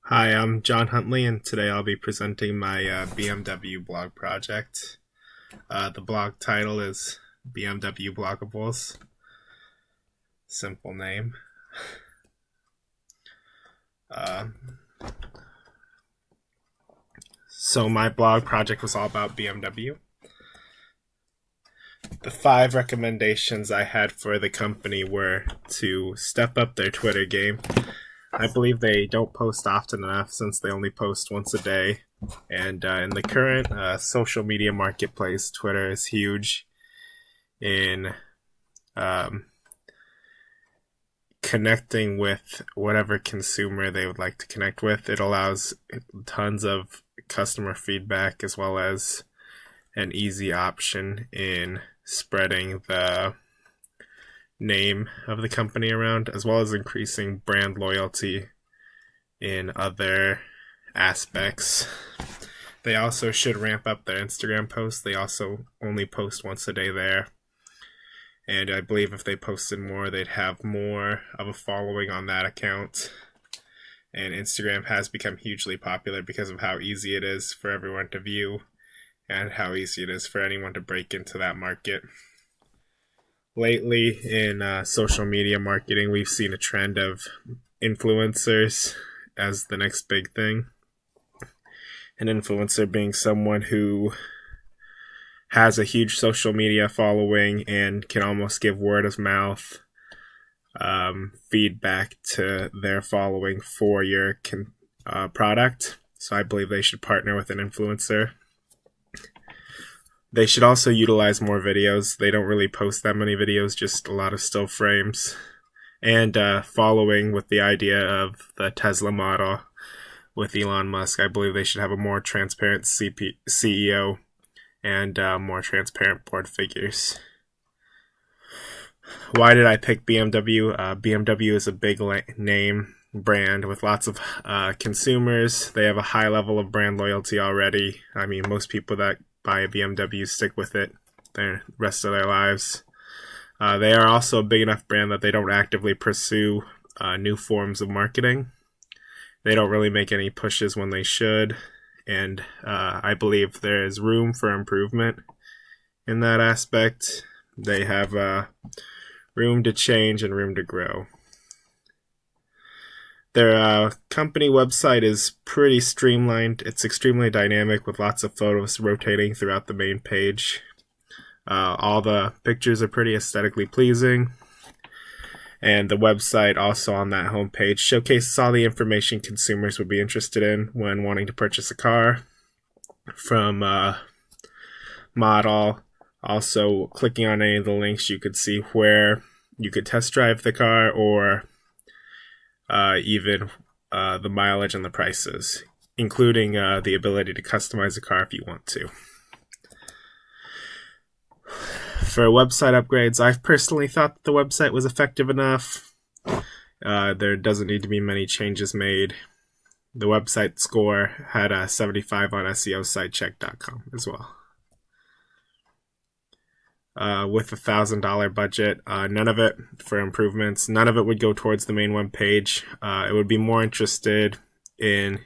Hi, I'm John Huntley, and today I'll be presenting my BMW blog project. The blog title is BMW Bloggables. Simple name. So my blog project was all about BMW. The 5 recommendations I had for the company were to step up their Twitter game. I believe they don't post often enough since they only post once a day. And in the current social media marketplace, Twitter is huge in connecting with whatever consumer they would like to connect with. It allows tons of customer feedback as well as an easy option in spreading the name of the company around, as well as increasing brand loyalty in other aspects. They also should ramp up their Instagram posts. They also only post once a day there. And I believe if they posted more, they'd have more of a following on that account. And Instagram has become hugely popular because of how easy it is for everyone to view and how easy it is for anyone to break into that market. Lately, in social media marketing, we've seen a trend of influencers as the next big thing. An influencer being someone who has a huge social media following and can almost give word of mouth feedback to their following for your product. So I believe they should partner with an influencer. They should also utilize more videos. They don't really post that many videos, just a lot of still frames. And following with the idea of the Tesla model with Elon Musk, I believe they should have a more transparent CEO and more transparent board figures. Why did I pick BMW? BMW is a big name brand with lots of consumers. They have a high level of brand loyalty already. I mean, most people that buy a BMW stick with it the rest of their lives. They are also a big enough brand that they don't actively pursue new forms of marketing. They don't really make any pushes when they should, and I believe there is room for improvement in that aspect. They have room to change and room to grow. Their company website is pretty streamlined. It's extremely dynamic with lots of photos rotating throughout the main page. All the pictures are pretty aesthetically pleasing. And the website also on that homepage showcases all the information consumers would be interested in when wanting to purchase a car, from model. Also, clicking on any of the links, you could see where you could test drive the car, or even the mileage and the prices, including the ability to customize a car if you want to. For website upgrades, I've personally thought that the website was effective enough. There doesn't need to be many changes made. The website score had a 75 on SEOsitecheck.com as well. With a $1,000 budget, none of it for improvements. None of it would go towards the main web page. It would be more interested in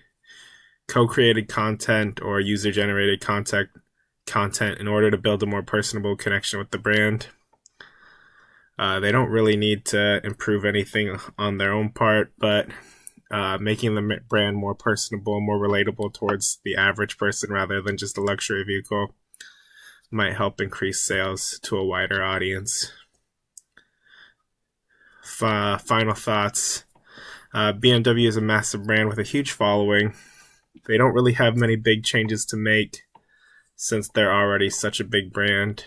co-created content or user-generated content in order to build a more personable connection with the brand. They don't really need to improve anything on their own part, but making the brand more personable, more relatable towards the average person rather than just a luxury vehicle might help increase sales to a wider audience. Final thoughts. BMW is a massive brand with a huge following. They don't really have many big changes to make since they're already such a big brand.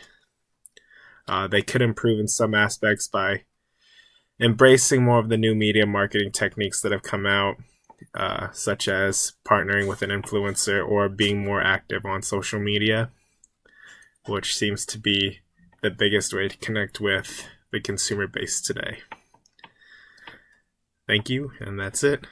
They could improve in some aspects by embracing more of the new media marketing techniques that have come out, such as partnering with an influencer or being more active on social media, which seems to be the biggest way to connect with the consumer base today. Thank you, and that's it.